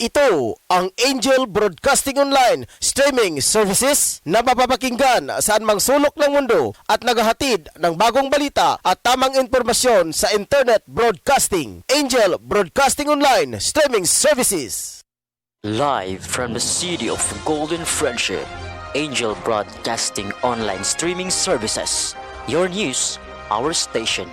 Ito ang Angel Broadcasting Online Streaming Services na mapapakinggan saan mang sulok ng mundo at naghahatid ng bagong balita at tamang impormasyon sa Internet Broadcasting. Angel Broadcasting Online Streaming Services. Live from the city of Golden Friendship, Angel Broadcasting Online Streaming Services. Your news, our station.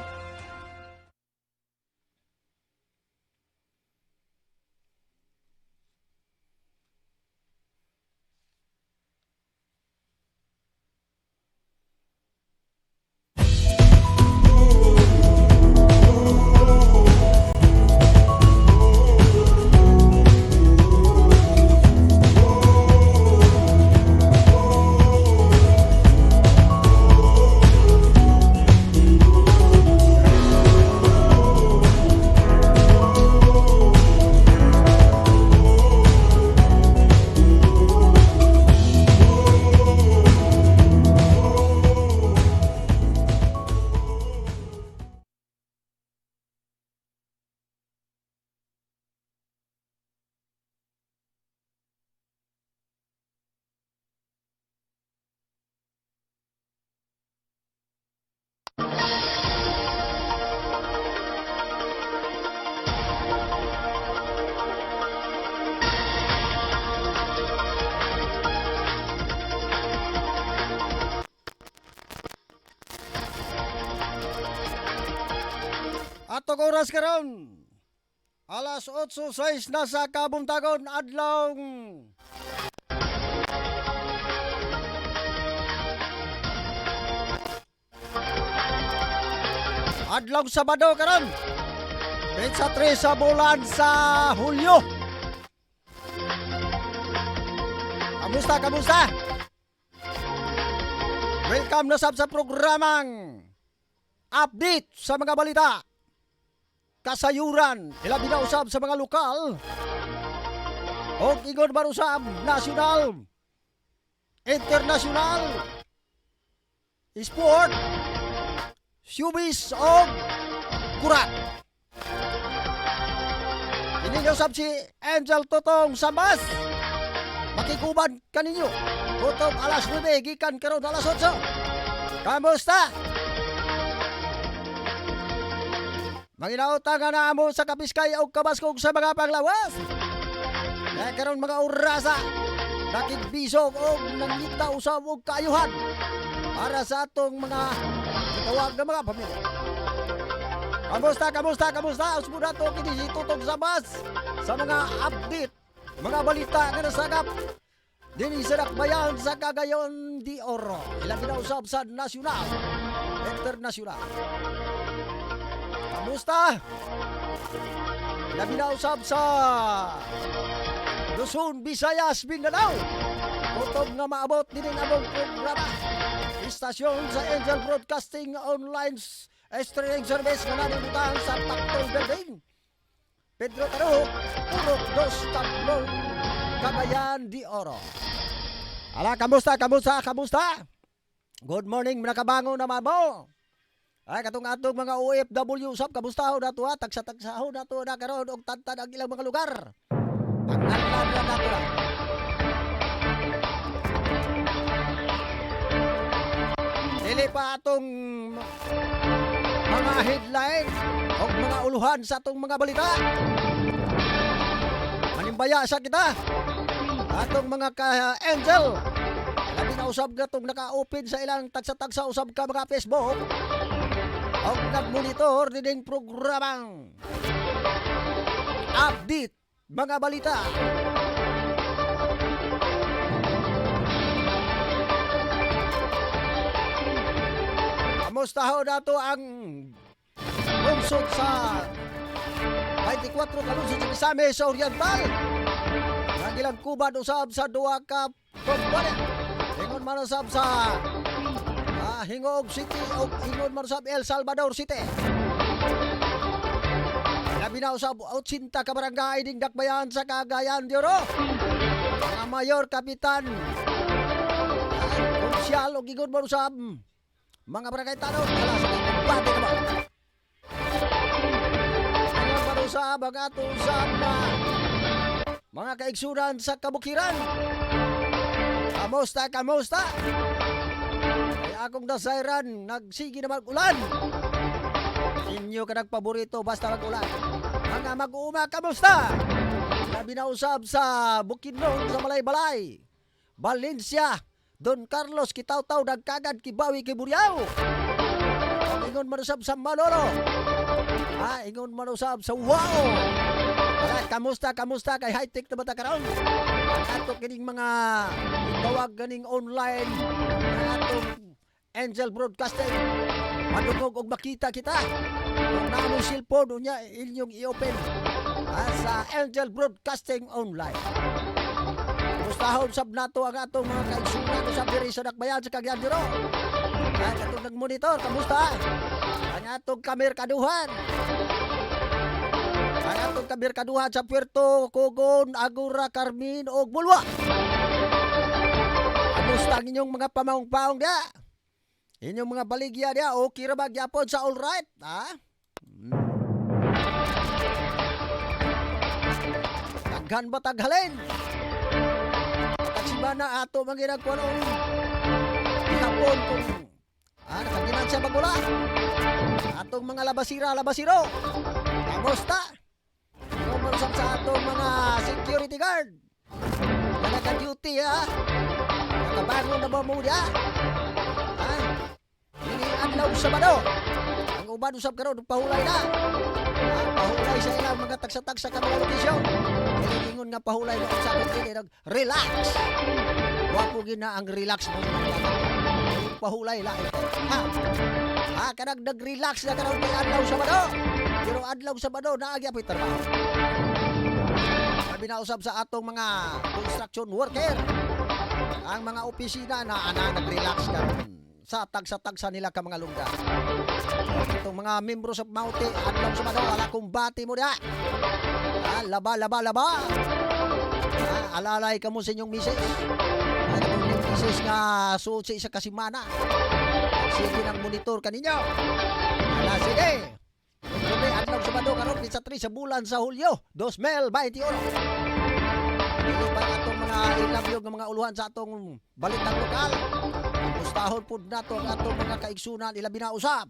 Atong oras karon. Alas 8:06 na sa kabuntagon adlong Sabado karon. Petsa 3 sa bulan sa Hulyo. Kamusta? Welcome na sa programang update sa mga balita, kasayuran, ilabi na usab sa mga lokal, o ingon man usab nasyonal, internasyonal, sport, showbiz o kurat. Ininyo usab si Angel Totong Sambas. Makikuban kaninyo kutub alas 9 gikan karon alas 8. Kamusta? Manginauta nga na amo sa Kapiskay o Kabaskog sa mga panglawas. Kaya karon mga orasa, nakigbisog o nangita usab og kaayuhan para sa atong mga tawag na mga pamilya. Kamusta? Usbo na to kini si Tutong Sabas sa mga update, mga balita nga nasagap din sa Dakbayan sa Cagayan de Oro. Ilang ginausap sa nasyonal, internasyonal. Kamusta? Ilang ginausap sa Luzon, Visayas, Mindanao. Kutog nga maabot din ang abong programa. Istasyon sa Angel Broadcasting Online Streaming Service nga nanibutang sa Taktong Building. Pedro Tarujo, Purok Dos Tablong, Cagayan de Oro. Ala, kamusta? Good morning, nakabangon naman mo. Ay, katong atong mga OFW sab, kamusta ho na to ha? Tagsa-tagsa ho na to na karon og tantad ang ilang mga lugar. Pagnalan na to na. Dili pa atong mga headline o mga uluhan sa atong mga balita. Manimbaya sa kita. Atong mga ka-angel. Labi na usab na itong naka-open sa ilang tagsa-tagsa usab ka mga Facebook. O nag-monitor din programang update mga balita. Kamusta ho na to ang lungsod sa 24 kalusod sa Misamis sa Oriental. Nagilang kuban usab sa duwa ka pagbalit. Hingon man usab sa Hingog City o hingon man usab El Salvador City. Labi na usab 80 ka barangay ding Dakbayan sa Cagayan de Oro. Mga mayor, kapitan, konsyal o hingon man usab mga barangay tanong. Alas, bati ka ba? Hingon man usab ang atong usab na mga kaigsunan sa kabukiran. Kamusta, kamusta? Ay akong dasayran, nagsigi na mag-ulan. Inyo ka nagpaborito basta mag-ulan. Mga mag-uuma, kamusta? Labi na usab sa Bukidnon sa Balay-Balay, Valencia, Don Carlos, Kitaw-taw, Nagkagad, Kibawi, Kiburiao. Ingon manusab sa Manolo. Ingon manusab sa Wow. Kamusta, kamusta kay high-tech na bata karon? Ato kining mga tawag ganing online atong Angel Broadcasting. Madungog og makita kita. Kung naamong cellphone unya inyong i-open sa Angel Broadcasting Online. Mustahon sab nato ang atong mga kaigsunan sa diri sa Dakbayan sa Cagayan de Oro. Katong nag-monitor, kamusta? Ang atong kamerkaduhan. Ang atong kamerkaduhan sa Puerto Cogon, Agura, Carmen o Bulwa. Kamusta ang inyong mga pamaong-paong dia? Inyong mga baligya dia, okay ra ba gyapon sa all right, ha? Taghan ba taghalin? Tagsibana ato manginagkuhan o ihapon kung nakaginan siya bagula. Atong mga labasiro. Kamusta? Kumusap sa atong mga security guard. Na naka-duty, ha? Nakabago na ba mo dia? Adlaw Sabado. Ang uban usab karon pahulay na. Pahulay sa ilang mga tagsa-tagsa ka mga lokasyon. Ingon nga pahulay na sa kini relax. Wa po gina ang relax mo. Pahulay la ito. Kanang nag-relax na karon kay adlaw Sabado. Pero adlaw Sabado naagya pa trabaho. Sabi na usab sa atong mga construction worker. Ang mga opisina na nag-relax karon sa tagsa-tagsa nila ka mga lungga. Itong mga membro sa Mauti, adlaw sa Mado, ala kumbati mo na. Laba. Alalay ka mo sa inyong misis. Itong misis nga susi sa kasimana. Sige ng monitor ka ninyo. Sige. Kundi adlaw sa Mado, karon sa 3 sa bulan sa Hulyo, 2021. Dili pa atong mga ilabyog ng mga uluhan sa atong balitang lokal. Mustahon po nato ang atong mga kaigsunan ilabi na usab.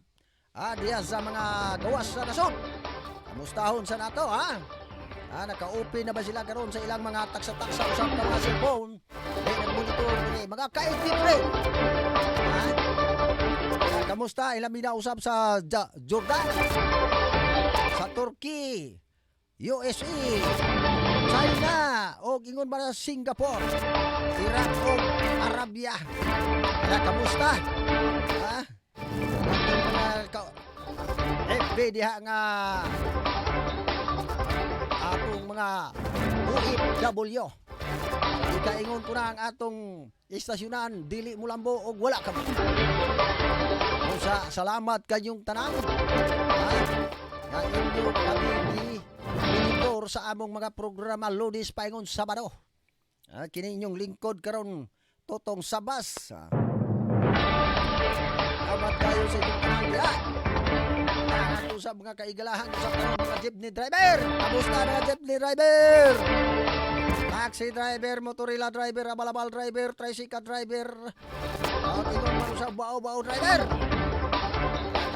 Diya sa mga gawas sa nasod. Mustahon sa nato, naka-open na ba sila karon sa ilang mga taksa-taksa usab ng mga cellphone? Nag-monitor mga ka-equipment. Kamusta? Ilabi na usab sa Jordan, sa Turkey, USA, China, o ingon ba na Singapore, Iraq o Arabia. Kamusta? FB diha nga atong mga OFW. Ikaingon ko na ang atong istasyonan, dili mo lambo o wala ka mo. Salamat kayong tanan. Nga inyo kami monitor sa among mga programa Lunes paingon Sabado. Kini inyong lingkod karon Totong Sabas. Salamat kayo sa inyong panangga. Ako sa mga kaigalahan sa mga jeepney driver. Kamusta mga jeepney driver? Taxi driver, motorila driver, abal-abal driver, tricycle driver. Ingon mo sa bao-bao driver.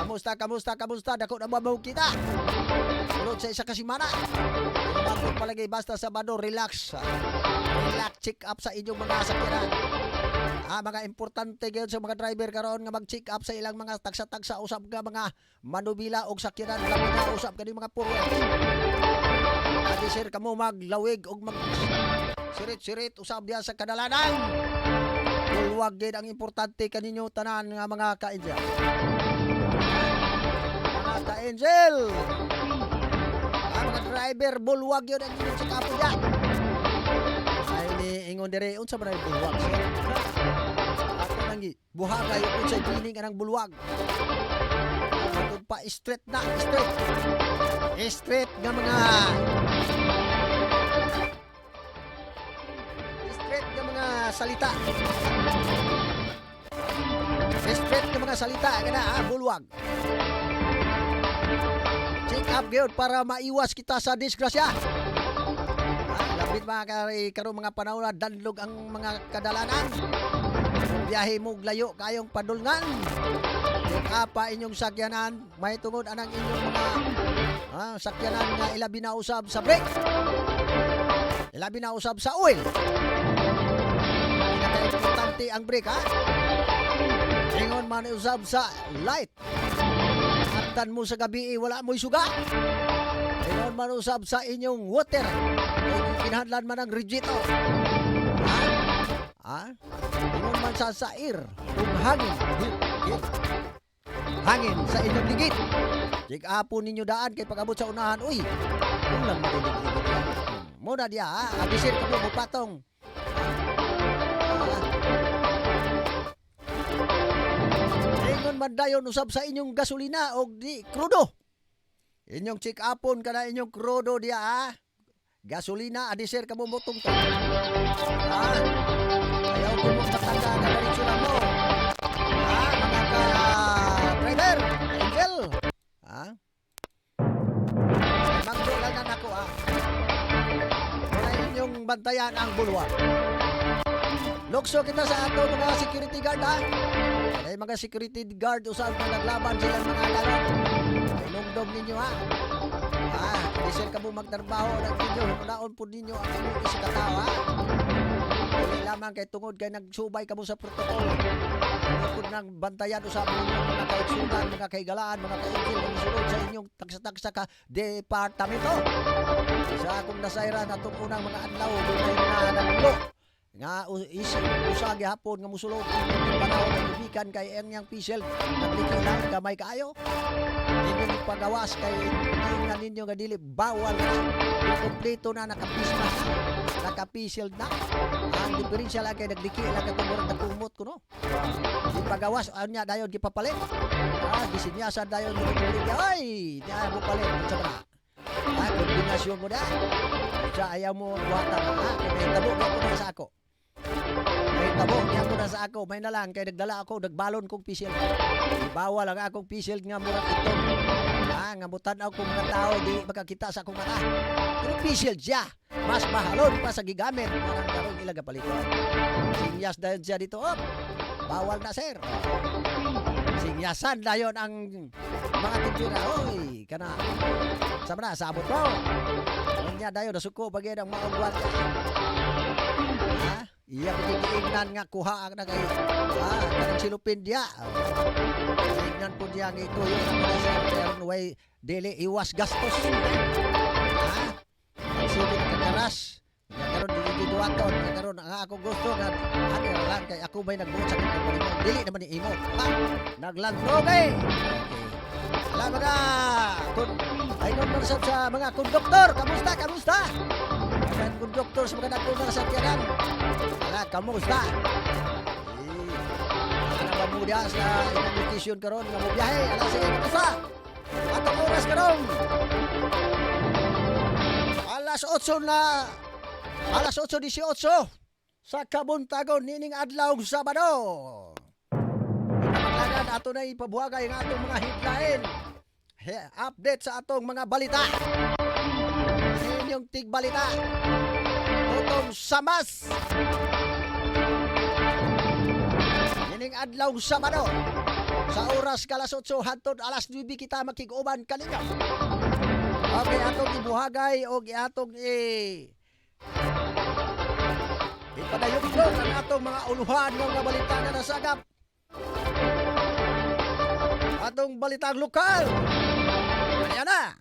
Kamusta? Dako na mabaw kita. Tulad sa isa kasimana. Bakit palagi basta Sabado, relax. Relax, check up sa inyong mga sakyanan. Mga importante gyud sa mga driver karon nga mag-check up sa ilang mga tagsa-tagsa usab nga mga manubila og sakyanan, labi na usab kani mga puro. Adi sir kamo maglawig og mag sirit-sirit usab diya sa kadalanan. Bulwag gid ang importante kaninyo tanan nga mga ka-angel. Mga ka-angel. Mga driver bulwag yun ang inyong sa kapo diyan. Ingon dire unsa man ang bulwag sir? Ako nang buhagay unsa gining anang bulwag. Tungod pa straight nga mga salita. Straight nga mga salita kana bulwag. Check up gyud para maiwas kita sa disgrasya. Bit mga karong mga panahon na danlog ang mga kadalanan. Biyahe mo layo kayong padulngan. Kung apa inyong sakyanan, may tungod anang inyong mga sakyanan nga ilabi na usab sa brake. Ilabi na usab sa oil. Pinaka-importante ang brake ha. Ingon man usab sa light. Attan mo sa gabi wala mo'y suga. Ingon man usab sa inyong water. Kinahadlan man ang rejito. Ingon man sa sair. Kung hangin. Hangin sa inyong ligid. Jig apo ninyo daan kay pag-abot sa unahan. Uy, kung lang malilig-ligid yan. Muna diya ha. Abisir ka mo patong. Ingon man dayon usab sa inyong gasolina o di krudo. Inyong check upon ka na inyong krudo diya ha. Gasolina, adisir ka mo motong to. Ayaw ko mong matanda na diretso lang mo. Mga ka-driver, Angel. Magdo lang na ako wala inyong bantayan ang bulwa. Lukso kita sa ato mga security guard Ay mga security guard usab na naglaban sila mga laron. Ay lungdom ninyo Isir ka mo magtrabaho ng inyo, hunaon po ninyo ang inyong isikataw Dili lamang kay tungod kay nagsubay ka mo sa protocol. Tungod ng bantayan usab ninyo mga kaigsunan, mga kaigalaan, mga kaigil, mga sulod sa inyong tagsa-tagsa ka departamento. Sa akong nasayran atong unang mga adlaw, doon ay mga naglo. Nga usa gihapon nga musulod ang panahon ng lubikan kay ang pisil naglikilan gamay kaayo. Inyong pagawas kay nga ninyo nga dili bawal na kompleto na nakapisil na ang diferensya lang kay nagliki lang kay murag nakumot ko no. Di pagawas anya dayon gipapalit. Gisinyasan dayon gipapalit. Ay, di mo palit sa bana. Kombinasyon mo na. Sa ayaw mo buhatan kay tabo ko na sa ako. May tabo niya ko na sa ako. May nalang kay nagdala ako, nagbalon kong pisil. Bawal ang akong pisil nga murag ito. Nga mutanaw kong mga tao di makakita sa akong mata. Pero pisil siya. Mas mahalon pa sa gigamit. Marang karong ilaga palito. Sinyas dahil siya dito. Bawal na sir. Sinyasan dayon ang mga tindira. Oy, kana. Sama na, sabot mo. Kanya dayon, nasuko bagay ng mga ugwan. Iya pagkikiignan nga kuha na kayo. Kanang silupin diya. Ignan po diya nga ito yung naman way dili iwas gastos. Sige na kagaras. Nagkaroon dili duwaton. Nagkaroon ang akong gusto nga ano lang kay ako may nagbuot sa kong palimon. Dili naman ni imo. Naglandrog eh. Wala mga ay nun sa mga konduktor. Kamusta? Mga konduktor sa mga nagpunta sa sakyanan. Wala, kamusta? Ano ba muda sa invitation karon nga mo biyahe? Ala sige, kamusta? Atong oras karon. Alas 8:18 sa Kabuntagon nining adlaw Sabado. Maglagan ato na ipabuhagay ang atong mga headline. Update sa atong mga balita. Inyong tigbalita. Utong Samas. Ining adlaw Sabado. Sa oras kalas 8 hangtod alas 9 kita makig-uban kaninyo. Okay, atong ibuhagay o atong ipadayog-dog ang atong mga uluhan ng balita na nasagap. Atong balitang lokal. Ayan na.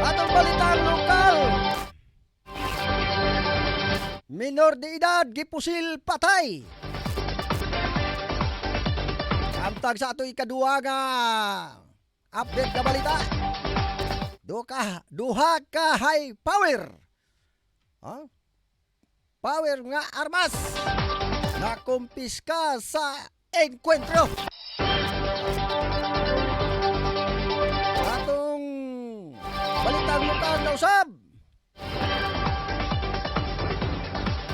Atong balitang lokal. Minor de edad gipusil patay. Samtang sa ato ikaduha nga update na balita. Duha ka high power. Power nga armas na kumpiska sa enkwentro. Atong balitang lokal na usab.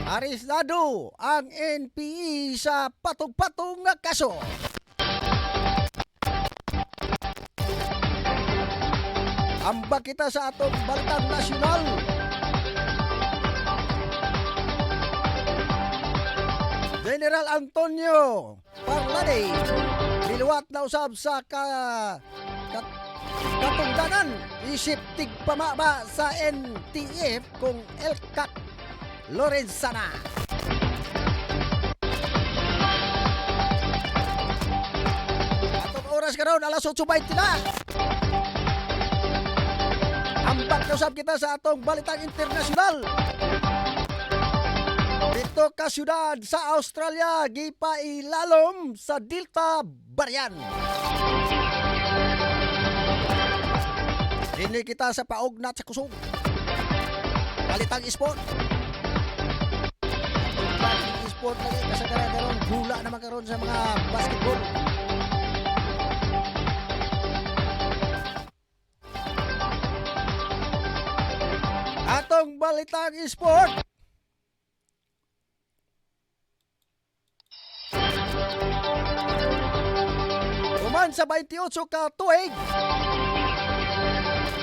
Arestado ang NPE sa patong-patong nga kaso. Ambak kita sa atong balitang nasyonal. General Antonio Parlade niluwat na usab sa katungdanan isip tigpamaba sa NTF kung Elcat Lorenzana. Atong oras karon alas 8:20 na. Ambak na usab kita sa atong balitang internasyonal. Dito ka syudad sa Australia gipailalom sa Delta variant. Dili kita sa paugnat sa kusog. Balitang sport. Balitang sport lagi kasagaran karon gula naman karon sa mga basketball. Atong balitang sport. Human sa 28 ka tuig,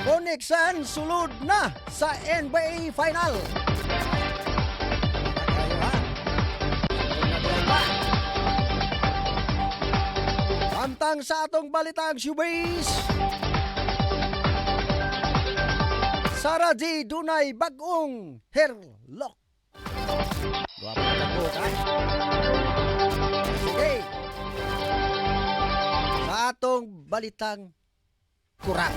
Phoenix Suns sulod na sa NBA Final. Samtang sa atong balitang showbiz, Sarah G. dunay bagong hair look. Guwapo na po, ha? Sige. Sa atong balitang kurat.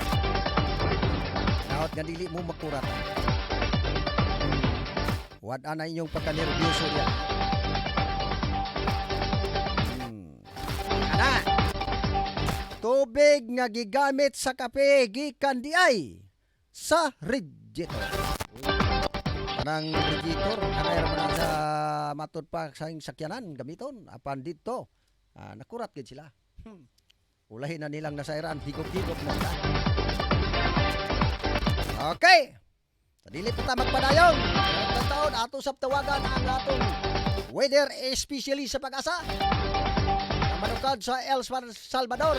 Naot nga dili mo makurat. Wad na inyong pagka-nervyoso niya. Ana. Tubig nga gigamit sa kape gikan diay sa radiator. Kanang radiator kanay ra man sa matud pa sa sakyanan gamiton apan dito nakurat gid sila. Ulahin na nilang nasairan higop-higop na sila. Okay. Dili pa ta magpadayon. Karong taon ato sab tawagan ang atong weather especially sa Pag-asa. Manukad sa El Salvador.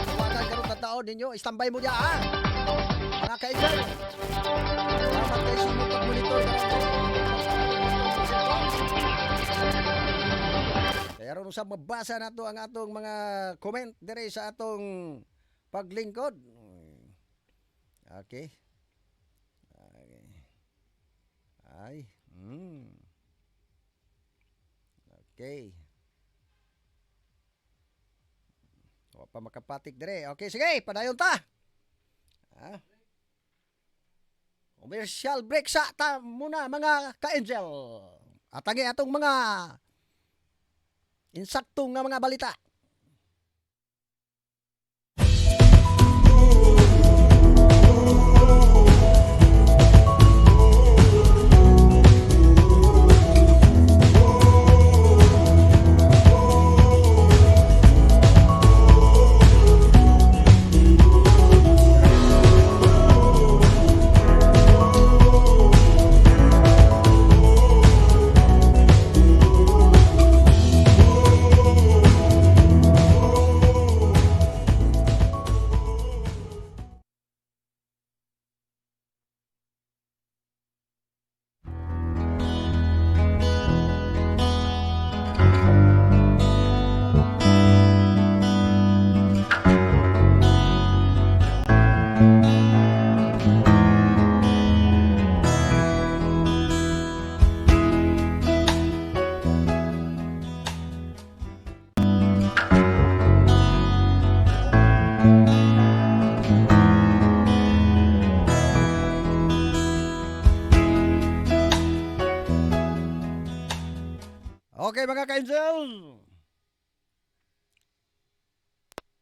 Tawagan karong taon ninyo, standby mo diya ha. Mga kaibigan. Salamat kayo sa inyong pag-monitor. Kaya ron sa mabasa na to ang atong mga comment dire sa atong paglingkod. Okay. Ay. Okay. O pa makapatik dire. Okay, sige, padayon ta. Commercial break sa ta muna mga ka-angel. At atong mga insaktong nga mga balita. Okay mga ka-angel.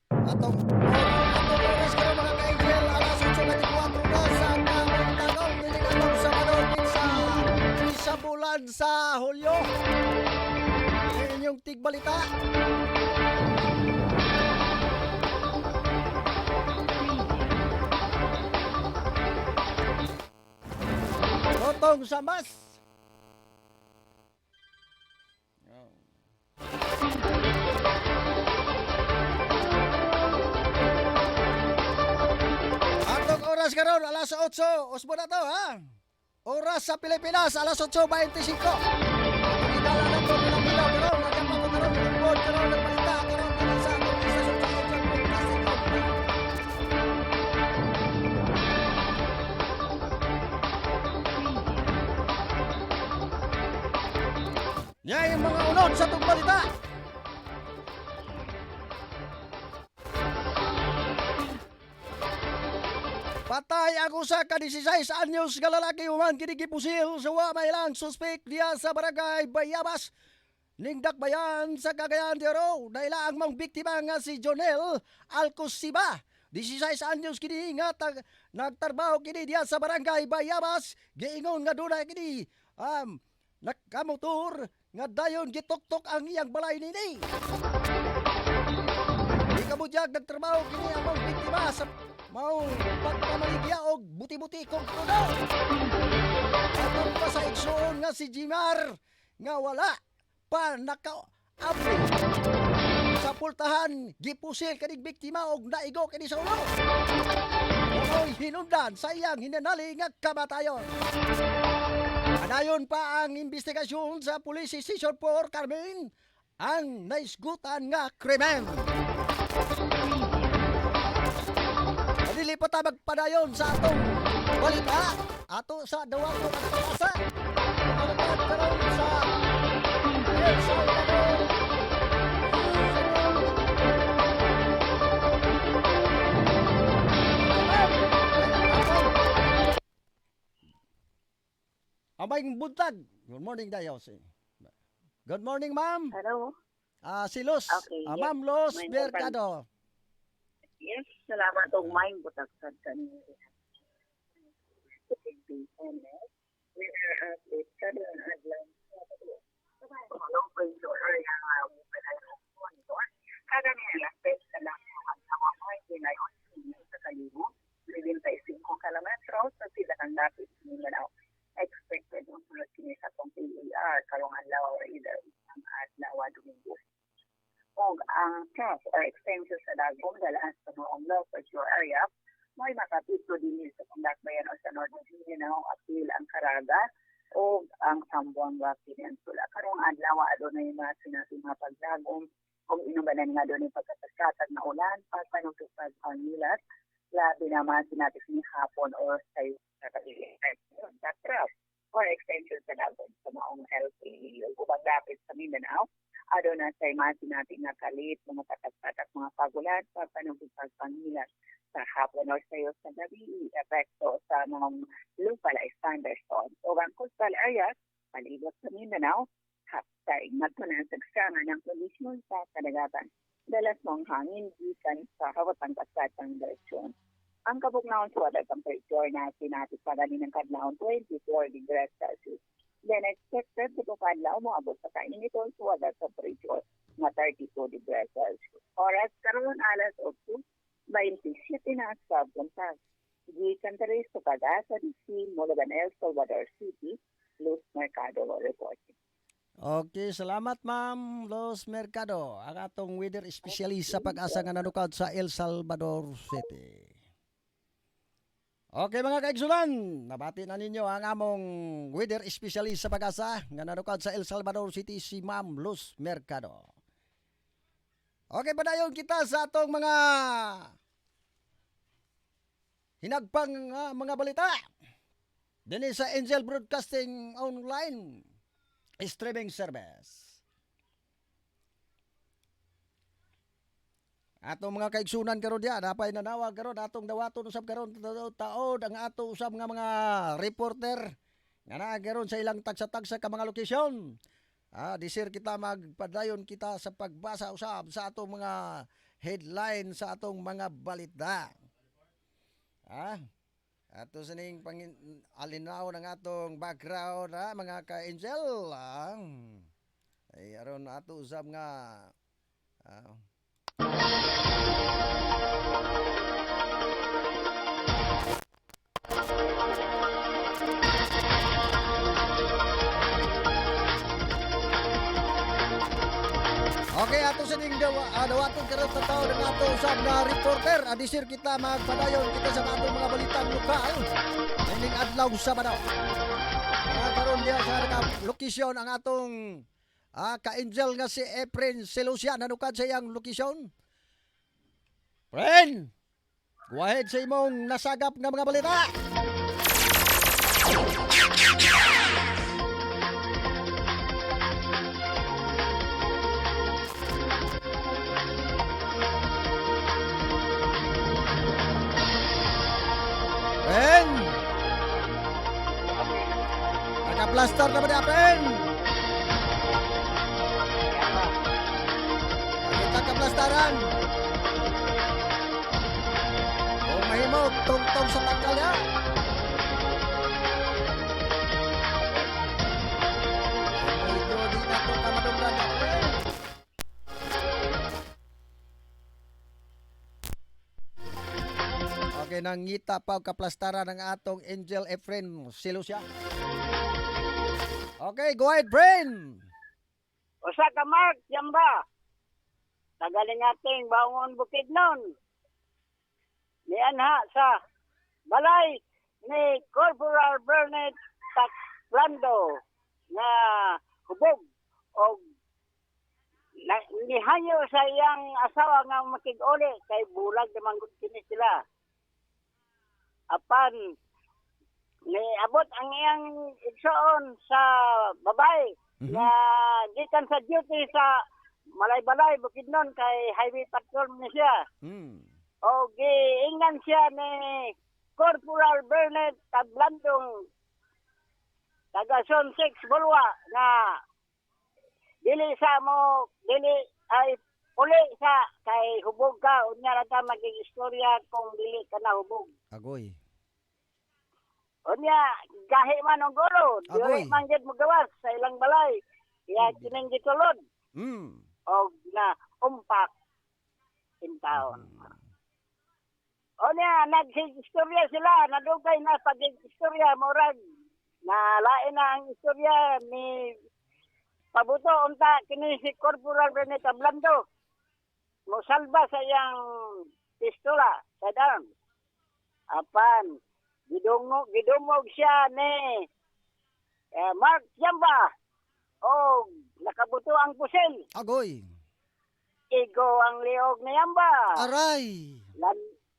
Atong oras kayo mga ka-angel. Alas 8:24 na sa tamang tanong. Nilingatong sa manogin sa bulan sa Hulyo. Sa inyong tigbalita. Totong sa mas oras karon alas 8. Usbo na to ha. Oras sa Pilipinas alas 8:25. Pinala na to ng bilaw karon, nagapa ko karon ng board karon ng balita karon dito sa atong istasyon sa Angel Broadcasting Online. Yan yung mga unod sa itong balita. Patay ang usa ka 16 anyos nga lalaki human kini gipusil sa wa may lang suspek diya sa barangay Bayabas ning dakbayan sa Cagayan de Oro. Daila ang mga biktima nga si Jonel Alcosiba. 16 anyos kini nga nagtrabaho kini diya sa barangay Bayabas. Giingon nga dunay kini nakamotor nga dayon gituktok ang iyang balay nini. Di kamudyag nagtrabaho kini ang mga biktima sa mau pagpamaligya og buti-buti kong tuno. Atong pa sa igsoon nga si Jimar nga wala pa naka-api sa pultahan gipusil kaning biktima og naigo kini sa ulo. Unoy hinundan sa iyang hinanali nga kamatayon. Anayon pa ang investigasyon sa Police Station 4 Carmen ang naisgutan nga krimen. Dilipat ta magpadayon sa atong balita ato sa dawat ko pagpasa. Malapad karon sa El Salvador. Amayng buntag. Good morning dayo si. Good morning, ma'am. Hello. Si Los. Okay, yes. Ma'am Los May Mercado. Yes, salamat og maayong butaksan kanina. Weather update kadong adlaw. Hello, friends. Kada nila pes sa lang ang mga mga ginayon sa kalibo. 25 kilometros sa sila ang lapit nila daw. Expected ng sulod kini sa tong PAR karong adlaw or either ang adlaw o Domingo. Og ang trust or extension sa dagong dalaan sa mga local your area, may makapito din sa Pangdakbayan o sa Northern Mindanao apil ang Caraga o ang Zamboanga Peninsula. Karong adlaw adunay mga sinabi mga pagdagong kung inubanan nga doon yung pagkataskatag na ulan, pagpanutupad ang nilat, labi naman sinabi ni hapon or sa kabilis. Sa trust or extension sa dagong sa maong LPE o pagdapit sa Mindanao, ado na sa imasi natin na kalit, mga patak-patak, mga pagulan, papanugipag pangilan sa hapon o sayo sa gabi, epekto sa mga lupalay thunderstorms. O ang coastal areas, palibot sa Mindanao, hapsay, magtunan sa ksanga ng kondisyon sa kadagatan. Dalas mong hangin, gikan sa hawatang kasatang direksyon. Ang kabugnaon sa water temperature natin sa ganin ng kadlaon 24 degrees Celsius. Then expected to kadlaw mo abot sa kainitong sa water temperature na 32 degrees Celsius. Oras karon alas 8:27 na sa buntag. Gikan diri sa Pagasa DC, Mologan, El Salvador City, Luz Mercado reporting. Okay, salamat ma'am Los Mercado. Ang atong weather specialist sa pag-asa nga nanukad sa El Salvador City. Okay mga kaigsunan, nabati na ninyo ang among weather specialist sa pag-asa nga nanukad sa El Salvador City si Ma'am Luz Mercado. Okay, padayon kita sa atong mga hinagpang mga balita. Dini sa Angel Broadcasting Online streaming service. Atong mga kaigsunan karon diya, napay nanawag karon atong dawaton usab karon taod ang ato usab nga mga reporter nga naa karon sa ilang tagsa-tagsa ka mga lokasyon. Disir kita magpadayon kita sa pagbasa usab sa atong mga headline sa atong mga balita. Ato sining alinaw ng atong background mga ka-angel. Ay aron ato usab nga Okay, ato sa ning dawaton karon sa tao ng ato usab na reporter. Adisir kita magpadayon kita sa atong mga balitang lokal. Ning adlaw sa badaw. Karon diya sa lokasyon ang atong ka-angel nga si Efren Selusia. Nanukad sa iyang lokasyon. Friend, go ahead sa imong nasagap nga mga balita. Friend, naka-plaster na ba niya, friend? Kita ka-plasteran. Kung mahimo, tungtong sa tangkal ya. Medyo di na ito kamadunggan na, friend. Okay, nangita pa kaplastaran ng atong Angel Efren Selusia. Okay, go ahead, friend. Usa ka Mark, yamba. Tagaling ating Bangon Bukidnon. Nianha sa balay ni Corporal Bernard Taklando na hubog o nihanyo sa iyang asawa nga makig-uli kay bulag naman kini sila. Apan niabot ang iyang igsoon sa babae na gikan sa duty sa Malay-Balay Bukidnon kay highway patrol ni siya. O giingan siya ni Corporal Bernard Tablandong taga Zone 6 Bulwa na dili ay uli sa kay hubog ka unya ra ta maging istorya kung dili ka na hubog. Agoy. Unya gahi man ang gulo, Agoy. dili man gid mogawas sa ilang balay. Iya kining gitulod. O na umpak in town. Unya nag-istorya sila, nadugay na pag-istorya murag na lain na ang istorya ni pabuto unta kini si Corporal Bernard Tablando. Mosalba sa iyang pistola sa darm. Apan gidungog siya ni Mark Yamba. O nakabuto ang pusil. Agoy. Igo ang liog ni Yamba. Aray.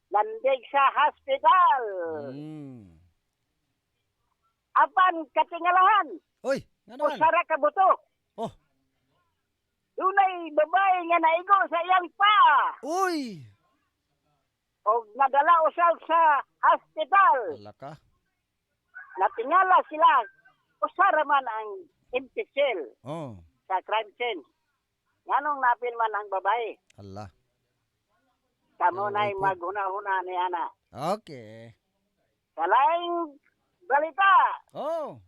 Landig sa hospital. Apan katingalahan. Oy, nga naman. Usara kabuto. Oh. Dunay babae nga naigo sa iyang pa. Uy. O nadala usab sa hospital. Wala ka. Natingala sila. Usara man ang empty cell Oh. sa crime scene. Nganong napil man ang babae. Ala. Kamo Pero na'y wait po. maghuna-huna ni Ana. Okay. Kalaing balita. Oh.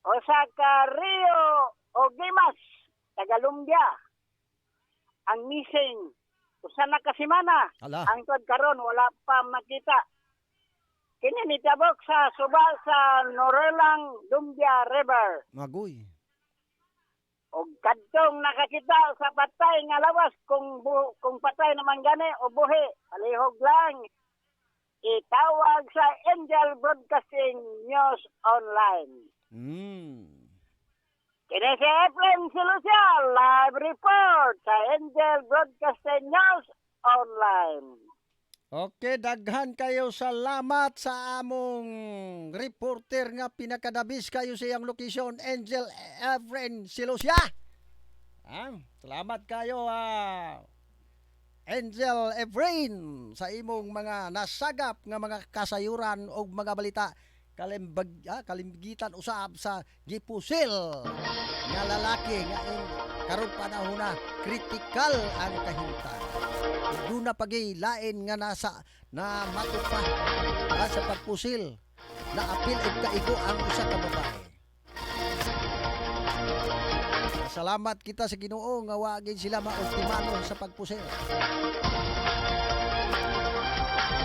O sa Rio o Gimas, Tagalumbia, ang missing, usa na kasimana, Ala. ang tod karon wala pa makita. Kini nitabok sa subal sa Norelang Lumbia River. Magoy. O kadtong nakakita sa patay nga lawas kung patay naman gani o buhi, palihog lang. Itawag sa Angel Broadcasting News Online. Kini si Efren Selusia, live report sa Angel Broadcasting News Online. Okay, daghan kayo salamat sa among reporter nga pinakadabis kayo sa iyang location, Angel Efren Selusia. Salamat kayo, Angel Efren, sa imong mga nasagap nga mga kasayuran o mga balita kalimbigitan usab sa gipusil nga lalaki nga karon panahon na kritikal ang kahimtang. Doon na pagilain nga na matupa sa pagpusil na apil ug kaigo ang usa ka babae. Salamat kita sa Ginoo nga wa gid sila maultimano sa pagpusil.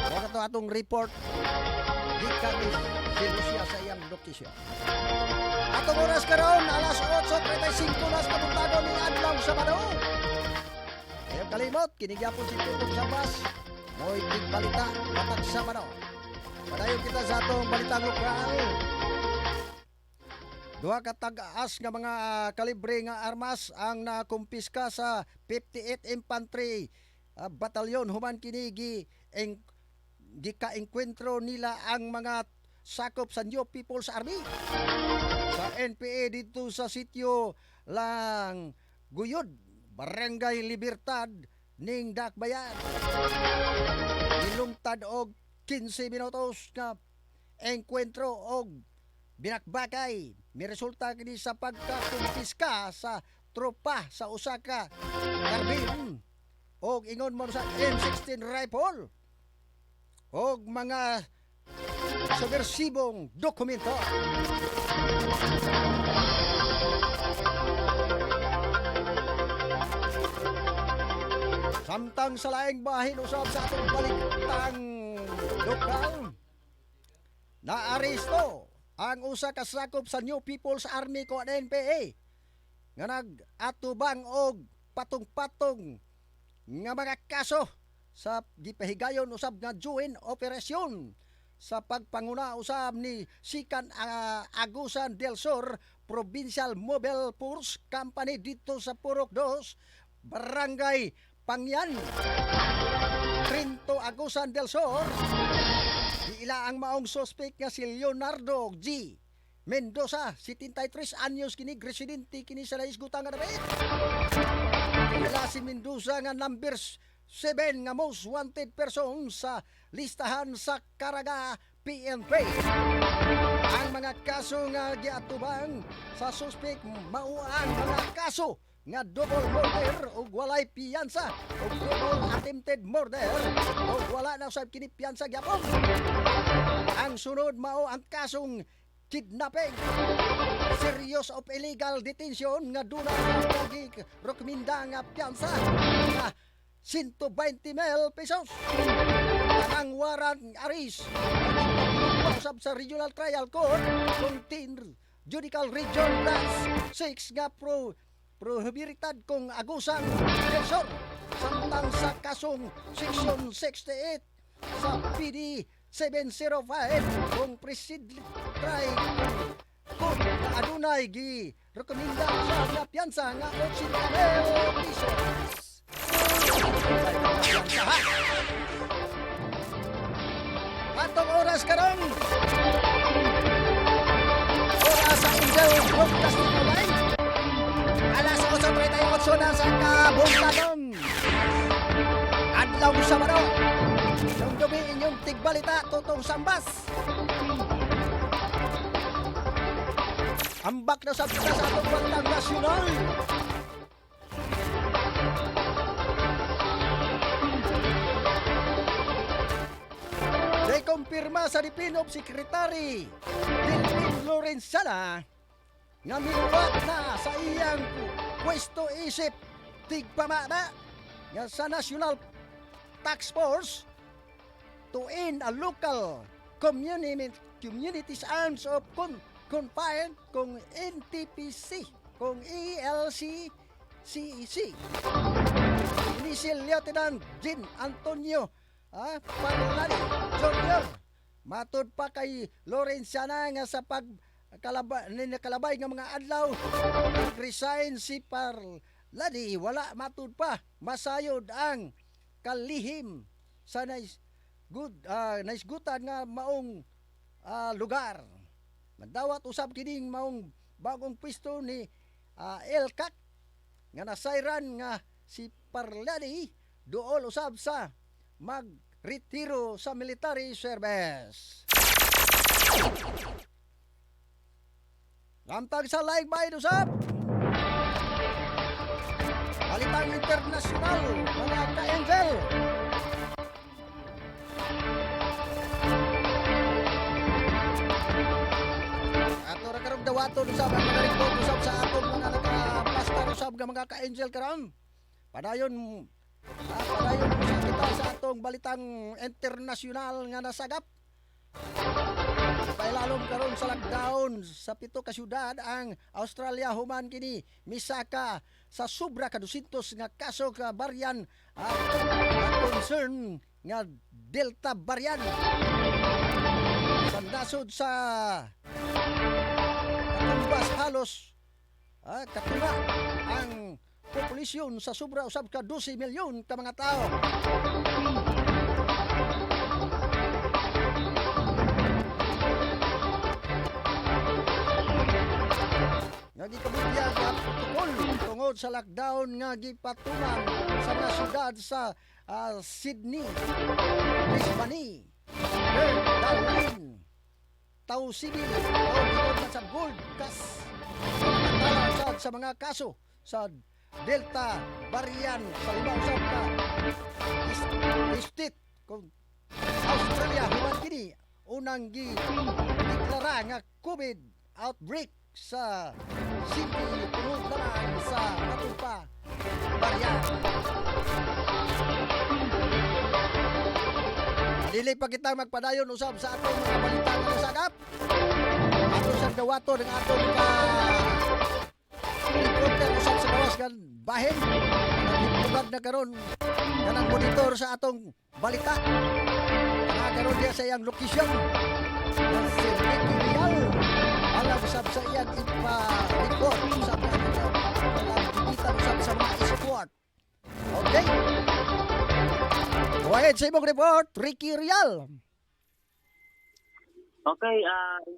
Wala to atong report gikan ni Selusia sa iyang lokasyon. At Atong oras karon alas 8:35 nas kabuntagon ni adlaw Sabado. Ayaw kalimot kinigyapon si Tutong Sambas. Mo'y tigbalita matag Sabado. Padayon kita sa atong balitang lokal. Duha ka tag-aas nga mga kalibre nga armas ang nakumpiska sa 58 Infantry Batalyon human kini gika-enkwentro nila ang mga sakop sa New People's Army sa NPA dito sa sitio lang Guyod, Barangay Libertad ning Dakbayan. Ilungtad og 15 minutos nga enkwentro og binakbakay miresulta kini sa pagkakumpiska sa tropa sa usa ka karbin og ingon mo sa M16 rifle og mga subversibong dokumento. Samtang sa laing bahin usab sa atong balitang lokal, naaresto ang usa ka sakop sa New People's Army ko NPA nga nag-atubang og patong-patong nga mga kaso sa gipahigayon usab nga joint operasyon sa pagpanguna usab ni Sikan Agusan del Sur Provincial Mobile Force Company dito sa Purok 2, Barangay Pangyan, Trinto, Agusan del Sur. Ila ang maong suspect nga si Leonardo G. Mendoza, 73 anyos kini, residente kini sa naisgutan nga David. Ila si Mendoza nga number 7 nga most wanted person sa listahan sa Caraga PNP. Ang mga kaso nga giatubang sa suspect mao ang mga kaso nga double murder o walay piyansa o double attempted murder o wala na usab kini piyansa gyapon. Ang sunod mao ang kasong kidnapping, serious of illegal detention nga duna sa rekomenda nga piyansa nga 120 mil pesos. Ang warrant arrest usab sa Regional Trial Court Contin Judicial Region Branch 6 nga prohibited kung agusan Desor samtang sa kasong Section 68 sa PD 705 kung presidly try kung adunay gi rekomenda sa nga piyansa nga 80 pesos. Atong oras karon oras sa Angel Broadcasting Online alas 8:38 na sa kabuntagon adlaw Sabado. Yung gabi inyong tigbalita Tutong Sambas. Ambak na sa kita sa atong balitang nasyonal. Kumpirma sa Dipinop Secretary Dilpin Lorenzana nga minuwat na sa iyang pwesto isip tigpamana nga sa National Task Force to end a local communities arms of confined kung NTPC kung ELCCEC. Ini si Lieutenant Jean Antonio Parlani Jr. Matud pa kay Lorenzana nga sa kalabay nga mga adlaw resign si Parlani wala matud pa masayod ang kalihim sa naisgutan nga maong lugar. Nagdawat usab kining maong bagong pwesto ni Elkak nga nasayran nga si Parlani duol usab sa mag-retiro sa military service. Lamtag sa laing bayan usab. Balitang internasyonal, mga ka-angel. Ato ra karong dawaton usab ang mga report usab sa atong mga naka-plaster usab nga mga ka-angel karon. Padayon sa kita sa atong balitang internasyonal nga nasagap. Pailalom karon sa lockdown sa 7 ka syudad ang Australia human kini misaka sa sobra ka 200 nga kaso ka varian at concern nga Delta variant. Sa nasod sa katumbas halos katula ang populasyon sa sobra usab ka 12 milyon ka mga tao. Nga gikabudya nga protokol tungod sa lockdown nga gipatuman sa mga syudad sa Sydney, Brisbane, Perth, Darwin, Tausini o ginoon sa Gold Coast sa mga kaso sa Delta variant sa lima usab ka state kung Australia human kini unang gideklara nga COVID outbreak sa Sydney tungod naman sa atong pa variant. Dili pa kita magpadayon usab sa atong mga balita nga sagap. Ato sa dawato ng atong reporter usab sa gawas kan bahin. Nagtubag na karon nga monitor sa atong balita. Nagkaroon diya sa iyang location. Si Ricky Rial. Alam usab sa iyang ipa-report usab na kita usab sa mga sport. Okay? Go ahead sa imong report, Ricky Rial. Okay,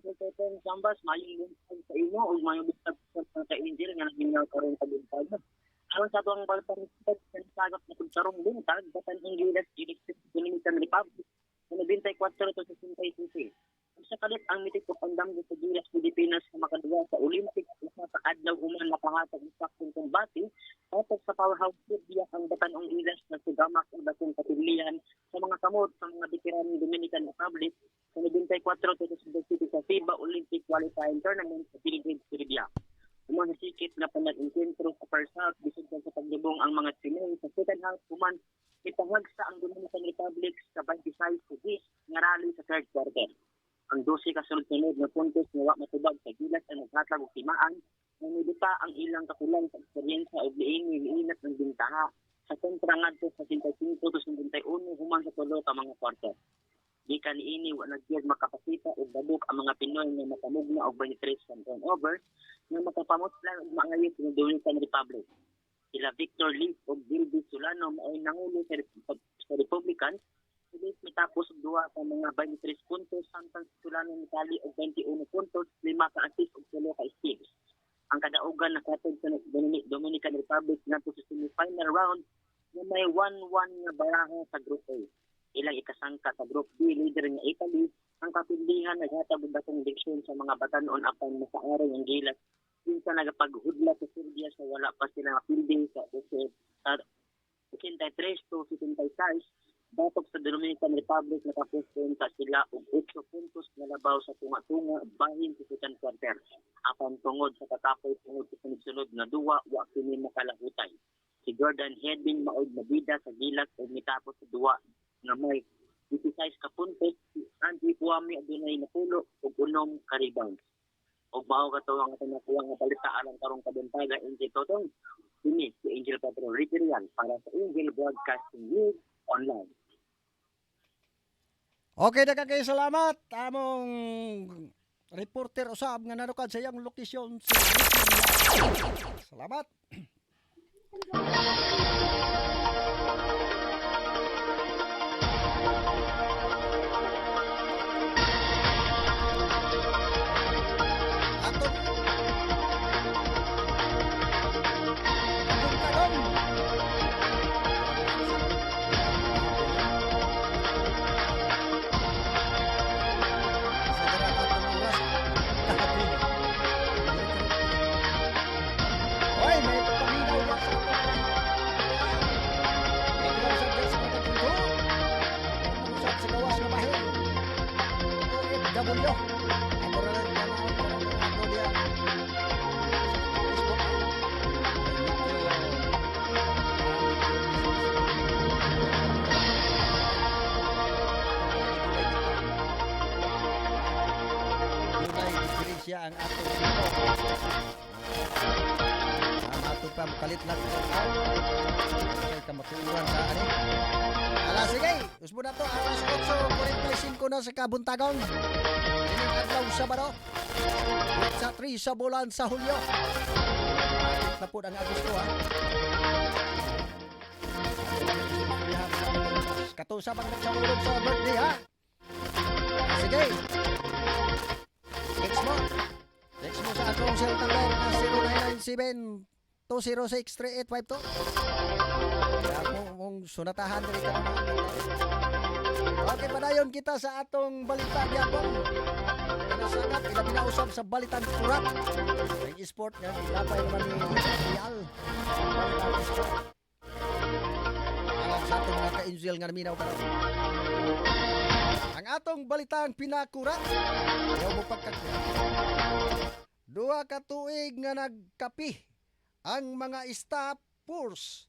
Intel Sambas, mayong buntag sa imo o mayong buntag sa Angel nga nagminaw karon sa buntag. Aron sa tuwang baltang sa sagap na pagkarong buntag, batan Ingles Electric Dominican Republic, na 24 to 65. Sa kalit ang mitik ko pandam sa Gilas Pilipinas na makaduwa sa Olympics sa adlaw human makahatag sa kumbati tapos sa powerhouse Serbia ang Batanong Gilas na sugamak ang datong kapilihan sa mga kamot sa mga veteran Dominican Republic sa 24 to 65 sa FIBA Olympic Qualifying Tournament sa Philippines, Serbia. Umang sikit na panag-enkwentro sa first half bisod sa paglibong ang mga trimeng sa second half human ipahagsa ang Dominican Republic sa 26 nga rally sa third quarter. Ang 12 kasunod-sunod na puntos nga wa matubag sa Gilas ang naghatag og timaan nga nidita ang ilang kakulang sa eksperyensya ug liinat ng bintaha sa kontra ngadto sa 55 to 71 human sa tulo ka mga quarter. Gikan niini wa nagyud makapasita og dabok ang mga Pinoy nga makamugna og 23 turnovers nga makapamutlan og mga youth ng Dominican Republic. Sila Victor Lee ug Gilby Solano ay nangulo sa Republicans. Matapos duwa sa mga 23 puntos samtang Solano Mitali og 21 puntos, 5 ka assist ug 3 ka steals. Ang kadaugan nakatod sa Dominican Republic na sa semi-final round na may 1-1 nga baraha sa Group A. Ilang ikasangka sa Group B, leader nga Italy, ang kapilihan naghatag og datong leksyon sa mga batanon apan masaari ang Gilas kinsa nagapaghudla sa Serbia sa wala pa sila fielding sa 83 to 76. Batok sa Dominican Republic nakapusten sa sila og 8 puntos na labaw sa tunga-tunga bahin sa second quarter. Apan tungod sa katapoy tungod sa sunod na duwa wa kini makalahutay. Si Jordan Hedin maod nabida sa Gilas ug mitapos sa duwa nga may 16 ka puntos. Si Andy Puami adunay napulo ug 6 ka rebounds. Og mao kato ang nakuha nga balita alang karong kabuntaga Angel Totong. Kini si Angel Patrol Ricky Rial para sa Angel Broadcasting News Online. Okay, kay salamat among reporter usab nga narukad sa iyang lokasyon sa Salamat. siya ang atong ato pa kalit lang kay kamaturan sa ani. Alas sige, usbo na to alas 8:45 na sa kabuntagon. Ining adlaw Sabado. Sa 3 sa bulan sa Hulyo. Na po ang Agosto ha. Katusa bang nagsaulog sa birthday ha. Sige. Text mo sa akong cell number na 0997-206-3852. Kaya mong sunatahan dito ka naman. Okay, padayon kita sa atong balita gyapon. Nasagap, ilabi na usab sa balitang kurat. Ang sport nga, ilapay naman ni Real. Alam sa atong mga ka-Angel nga naminaw ka. Ang atong balitang pinakurat, ayaw mo pagkakurat. 2 ka tuig nga nagkapi ang mga staff force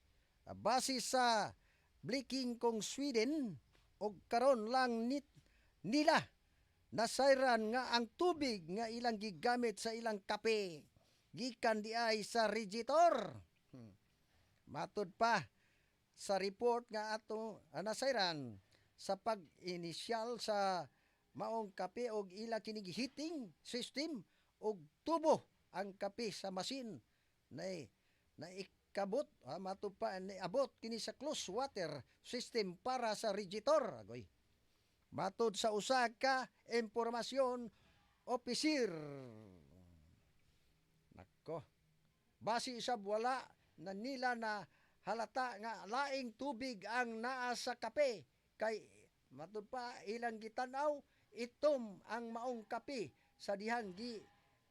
base sa Bleking kong Sweden o karon lang nila nasayran nga ang tubig nga ilang gigamit sa ilang kape gikan di ay sa radiator. Matud pa sa report nga ato nasayran sa pag-inisyal sa maong kape og ila kining heating system og tubo ang kape sa masin na ikabot matud pa ni abot kini sa close water system para sa radiator agoy. Matud sa usa ka impormasyon officer. Nako. Base sa wala na nila na halata nga laing tubig ang naa sa kape kay matud pa ilang gitanaw itom ang maong kape sa dihang gi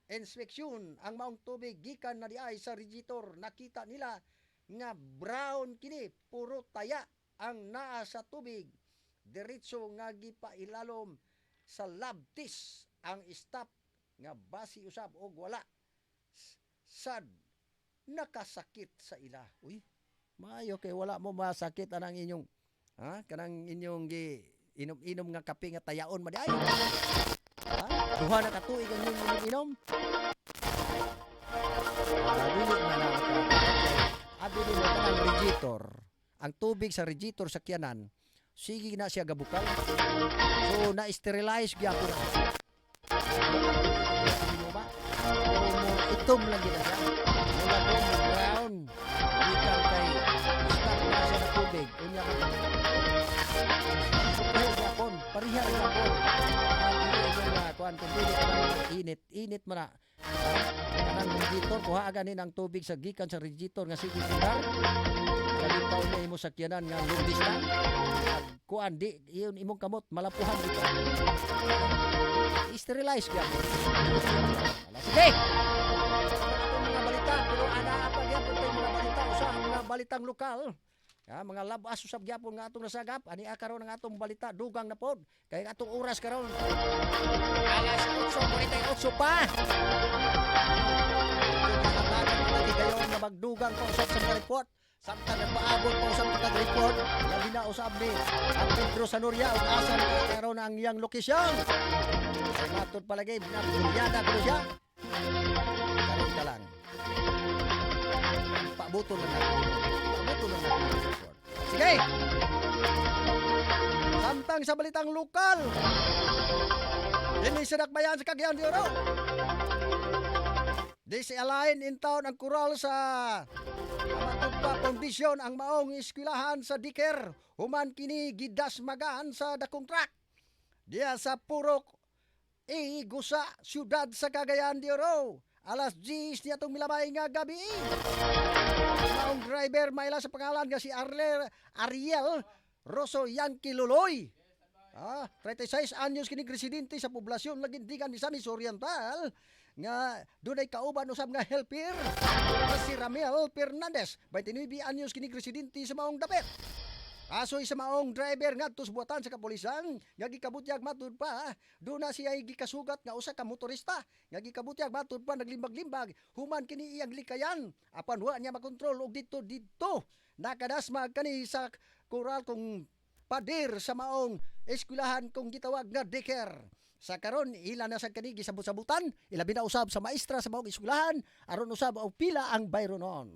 inspeksyon ang maong tubig gikan na diay sa radiator nakita nila nga brown kini puro taya ang naa sa tubig diretso nga gipailalom sa lab test ang stop nga basi usab og wala sad nakasakit sa ila. Uy, maayo kay wala mo masakit anang inyong kanang inyong gi inom-inom nga kape nga tayaon madi ay. Duha na katuig ang inyong inom. Abili mo kanang radiator. Ang tubig sa radiator sa kyanan sige na siya gabukal. So na-sterilize gyapon na. Itom lang gina siya. Mula doon brown. Ikan kay stop na siya sa tubig. Unya ko. Pariha gyapon. Kuan kung dili ka init mo na. Kanang radiator kuha aganin ang tubig sa gikan sa radiator nga sige lugar. Kalitaw na imo sakyanan nga lumbis na. Kuan di iyon imong kamot malapuhan dito. Sterilize ka. Sige. Mga balita pero ana pa gyapon tay mga balita usa mga balitang lokal. Mga labas usab gyapon nga atong nasagap ani karon ang atong balita dugang na pod kay atong oras karon. Alas 8:48 pa. Dayon na magdugang pa usab sa report. Samtang nagpaabot pa usab sa report, labi na usab ni ang Pedro Sanuria ug asan karon ang iyang lokasyon. Ay matod palagi na pulyada ko siya. Karon ka lang. Pabuton na natin. Sige. Samtang sa balitang lokal. Dini sa Dakbayan sa Cagayan de Oro. Disalign in town ang kural sa Amatugpa Foundation ang maong eskwelahan sa Diker human kini gidasmagan sa dakong track diya sa Purok Gusa siyudad sa Cagayan de Oro alas 10 niya itong milabay nga gabi. Ang maong driver maila sa pangalan nga si Ariel Rosso Yankee Luloy 36 anyos kini residente sa poblasyon Lagindigan ni Sanis Oriental nga dunay kauban usab nga helper si Ramel Fernandez 29 anyos kini residente sa maong dapit. Asoy sa maong driver ngadto sa buhatan sa kapulisan nga gikabutyag matud pa duna siya gikasugat nga usa ka motorista nga gikabutyag matud pa naglimbag-limbag human kini iyang likayan apan wa niya makontrol og didto nakadasmag kani sa kural kung pader sa maong eskwelahan kung gitawag nga daycare. Sa karon ila na sa kanigi sabot-sabutan, ilabi na usab sa maestra sa maong eskwelahan, aron usab og pila ang bayro noon.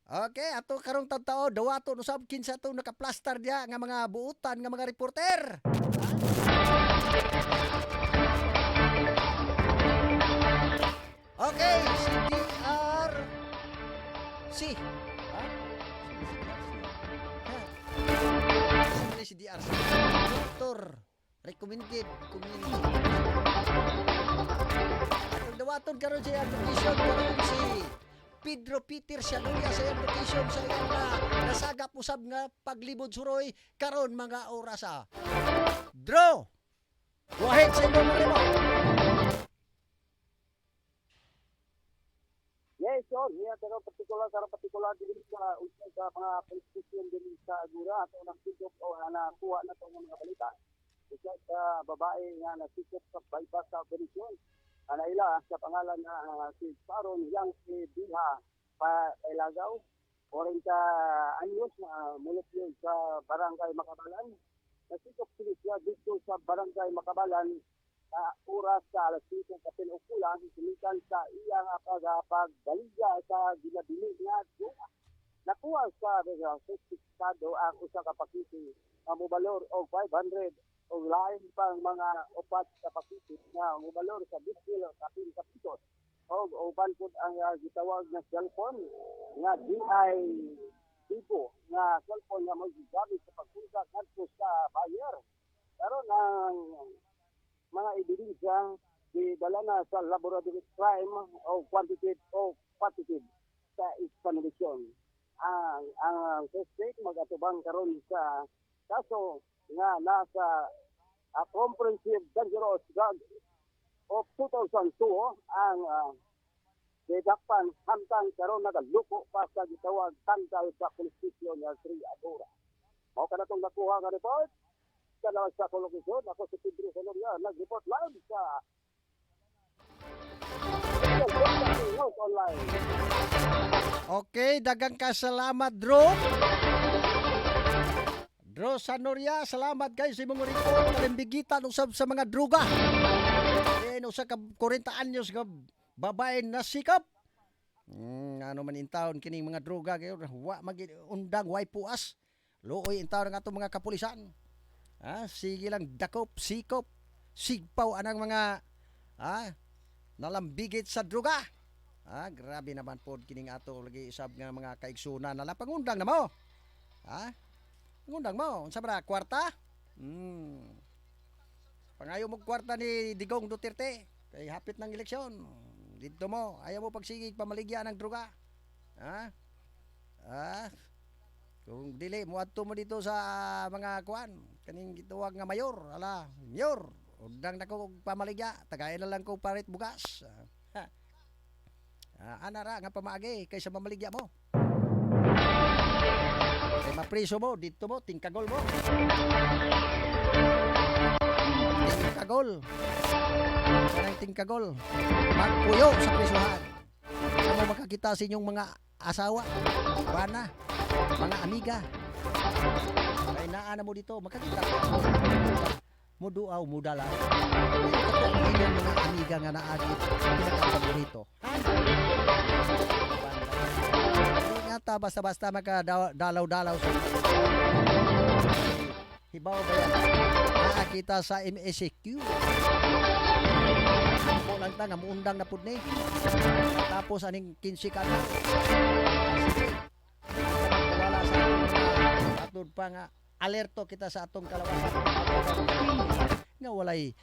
Okay, ato karong tagtao dawaton usab kinsa to nakaplaster diya nga mga buutan nga mga reporter. Okay, CDRC. Ha? CDRC. Doktor recommended community. Atong dawaton karon sa education karon si Pedro Peter Sialuya sa education sa iyang nasagap usab nga paglibod suroy karon mga orasa. Draw. Go ahead sa imong remote. Yes, sure. Yeah, pero partikular din sa usay sa mga prescription din sa Agura at unang sikop o nakuha na itong mga balita. Isa sa babae nga nasikop sa bypass sa operasyon. Ila sa pangalan na si Sharon Yang Biha Pailagaw, 40 anyos na mulot yun sa Barangay Makabalan. Nasikop siya dito sa Barangay Makabalan oras sa alas 7 kapin ukulan, sinikan sa iyang pagbaligya sa ginabili nga duha. Nakuha sa certificado ang usa ka pakiti nga mobalor og 500 o lain pang mga upat ka pakiti nga mobalor sa 20 kapin ka pisos. Og uban pud ang gitawag na cellphone nga DI tipo nga cellphone nga magagamit sa pagpunta kadto sa buyer. Karon ang mga ebidensya dala na sa laboratory crime o quantitative sa examination. Ang suspect magatubang karon sa kaso nga nasa comprehensive dangerous drug of 2002 ang dedakpan hamtang karon nagaluko pa sa gitawag tangkal sa police station nga 3 Agora. Mao kana tong nakuha nga report sa kolokasyon. Ako si Pedro Sialuya, nag-report live sa online. Okay, dagang kasalamat, Dro. Dro Sanoria, salamat guys sa imong report. Kalimbigitan usab sa mga druga. Then, usa ka 40 anyos ka babae na sikap. Ano man in town, kining mga druga, wa mag-undang, way puas. Looy in town ng atong mga kapulisan. Sige lang dakop, sikop, sigpaw anang mga nalambigit sa druga. Grabe naman po kining ato lagi isab nga mga kaigsunan nala pangundang na mo. Pangundang mo, unsa ba kwarta? Pangayo mo kwarta ni Digong Duterte kay hapit ng eleksyon. Dito mo, ayaw mo pagsigig pamaligya ng druga. Kung dili mo adto mo dito sa mga kuan kaning gituwag nga mayor, mayor, undang nako pamaligya, tagay na lang ko parit bugas. Ana ra nga pamaagi kaysa pamaligya mo. Kay mapriso mo dito mo tingkagol mo. Tingkagol. Kanang tingkagol. Magpuyo sa prisuhan. Ano makakita sa inyong mga asawa, bana, mga amiga. Kaya naana mo dito, makakita mo duaw, mo dala. Inyong mga amiga nga naagit, pinakapaborito. Nga ta, basta-basta makadalaw-dalaw sa hibaw ba yan? Nakakita sa MSQ. Mo lang ta, nga muundang na pud ni. Tapos aning 15 ka na. Wala sa atong pa nga alerto kita sa atong kalawasan nga walay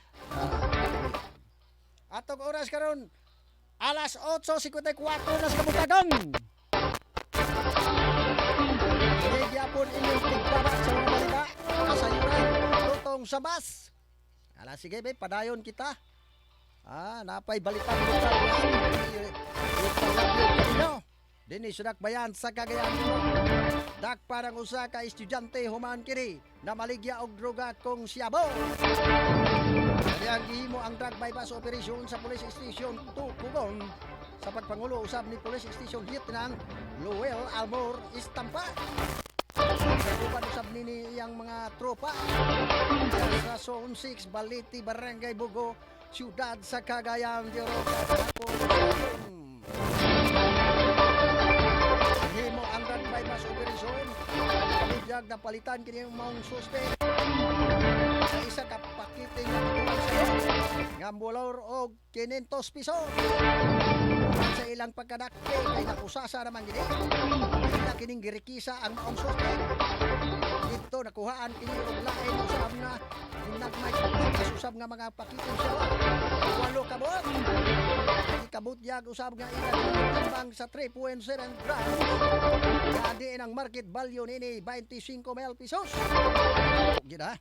atong oras karon alas 8:54 na sa kabutagang. Nagyapon inyong tigpara sa mga balita kasayuran tutong sa bus. Sige be, padayon kita. Napay balitan lokal yan. Dini sudak bayan sa Cagayan de Oro. Dak parang usa ka estudyante human kini na maligya og droga kung siyabo. Kaya gihimo ang drug bypass operation sa Police Station 2 Pugon sa pagpangulo usab ni Police Station Lieutenant Luel Almor Istampa. Upan usab nini iyang mga tropa sa Zone 6 Baliti Barangay Bugo siyudad sa Cagayan de Oro kahapon. Himo ang Ranbay Mas Operasyon kabidyag na palitan kini yung maong suspect sa isa ka pakiting nga tutulan sa'yo nga bulor og 500 piso sa ilang pagkadakpe kay nakusasa naman gini ila kining girikisa ang maong suspect dito nakuhaan kini og lain usab nga nagmay usab nga mga pakiting siya walo kabot kabutyag usab nga ila timbang sa 3.7 grams kadi ang market value nini 25,000 pesos gida.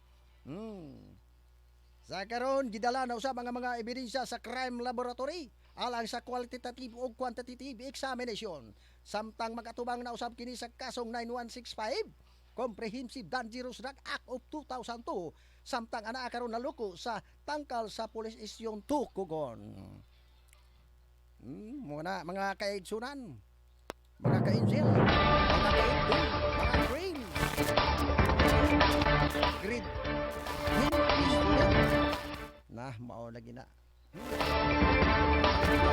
Sa karon gidala na usab ang mga ebidensya sa crime laboratory alang sa qualitative ug quantitative examination samtang magatubang na usab kini sa kasong 9165 Comprehensive Dangerous Drug Act of 2002 samtang ana karon naluko sa tangkal sa Police Station 2 Kugon. Muna mga kaigsunan, mga ka-angel, mga ka-idol, mga brain, grid, hindi student. Nah, mao lagi na.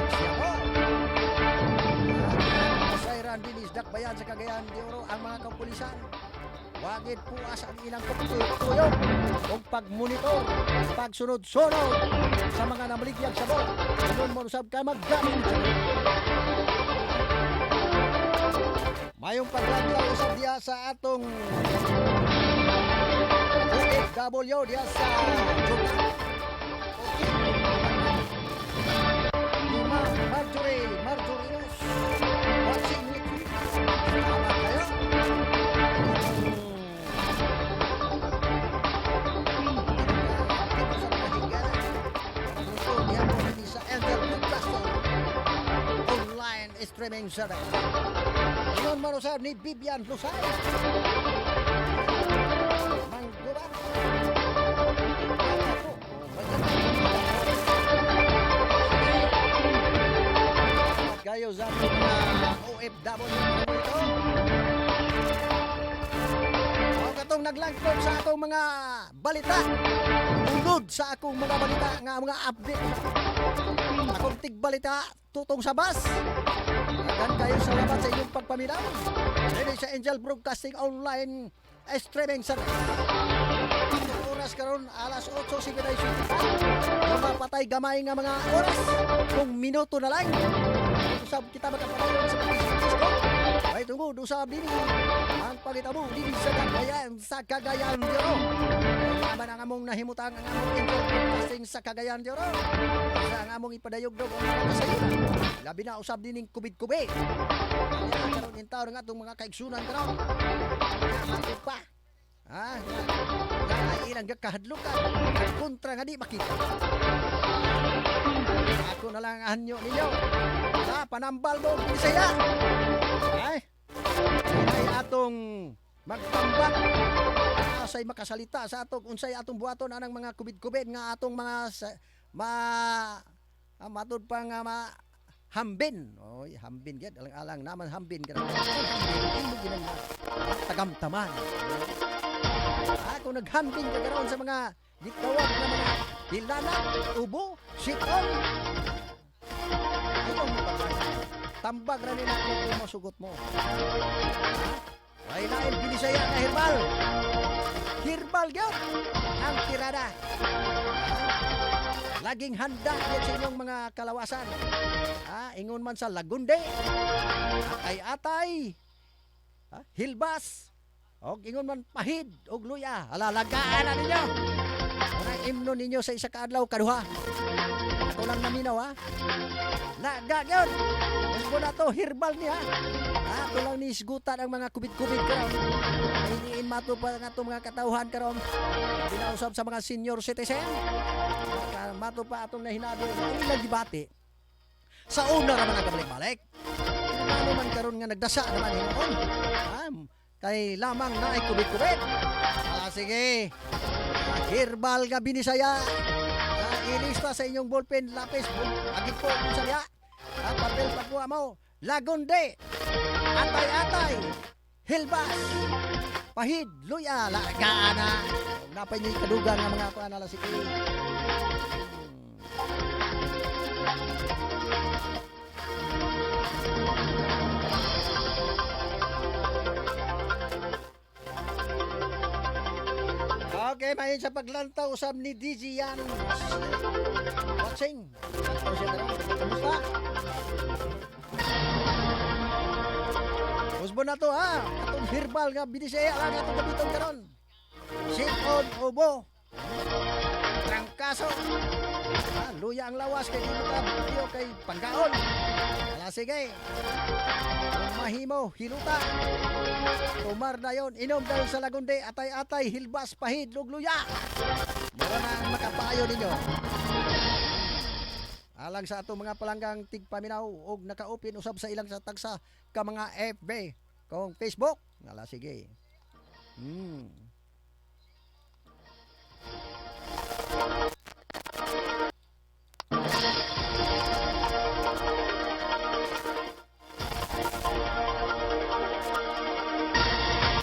Siya ko. Masayran dinis dakbayan sa Cagayan de Oro ang mga kapulisan. Wagid puas ang ilang pagtuyok o pagmonitor, pagsunod-sunod sa mga namaligyan sa bot. Kung manusab ka maggamit sa bot. Mayong paglantaw usab diya sa atong OFW diya sa Juta. Lima Marjorie News. Watching with you. Tama kayo? Sa Angel Broadcasting Online Streaming Service. Inon manusab ni Bibian Lusay. Manggubat. Kayo sa mga OFW ito. O katong naglangkod sa akong mga balita. Tungod sa akong mga balita nga mga update. Akong tigbalita tutong sa bus. Agan kayo salamat sa inyong pagpaminaw. Dito sa Angel Broadcasting Online Streaming Service. Itong oras karon alas 8:59. Mga patay gamay nga mga oras. Kung minuto na lang. Usab kita magkapadayon sa Facebook. Ay tungod usab din ang pagitabo din sa Cagayan sa Cagayan de Oro. Naman ang among nahimutang ang among Angel Broadcasting sa Cagayan de Oro. Sa ang among ipadayog-dog ang mga kasayunan. Labi na usab din ng kubid-kubid. Karon in taon nga itong mga kaigsunan karon. Nakatid pa. Ilang kahadlukan. Kontra nga di makita. Ako na lang anyo ninyo. Sa panambal mo, Bisaya. Ay atong magtambak. Asay makasalita sa atong unsay atong buhaton anang mga kubid-kubid nga atong mga matod pa nga hambin. Oy, hambin gid alang-alang naman hambin kada. Hambin tagamtaman. Ako naghambin ka karon sa mga gitawag na mga dilanak, ubo, sikon. Ayong tambag ra nila kung masugot mo. Ay lain Binisaya na herbal. Herbal gyud ang tirada. Laging handa yan sa inyong mga kalawasan. Ingon man sa Lagunde, atay-atay, hilbas, o ingon man pahid, o luya. Alalagaan na ninyo. Ang imno ninyo sa isa kaadlaw kaduha. Ito lang naminaw Laga yun. Kung na to, herbal niya. Ito lang nisgutan ang mga kubit-kubit karon. Hiniin mato pa nga itong mga katauhan karon. Binausap sa mga senior citizen. Mato pa atong nahinabi. Ang ilang dibati. Sa una naman ang kabalik-balik. Ano man karon nga nagdasa naman hinoon. Kay lamang na ay kubit-kubit. Sige. Herbal nga Binisaya. Ilista sa inyong ballpen, lapis, agit po kung sa niya. Papel pagkuha mo. Lagunde. Atay-atay. hilbas, pahid, luya, lagana. Napay niyo kadugan nga mga kuan ala sige. Okay, mahin sa paglantaw usab ni DJ yan. Watching. Lantaw siya karon. Kamusta? Usbo na to ha. Atong herbal nga binisaya lang atong gabiton karon. Sit-on ubo. Trangkaso. Luya ang lawas kay dito ka video kay pangkaon. Ala sige. Kung mahimo, hiluta. Tumar na yon, inom dayon sa lagunde, atay-atay, hilbas, pahid, lugluya. Mura na ang makapayo ninyo. Alang sa ato mga palanggang tigpaminaw og naka-open usab sa ilang sa tagsa ka mga FB kung Facebook. Ala sige.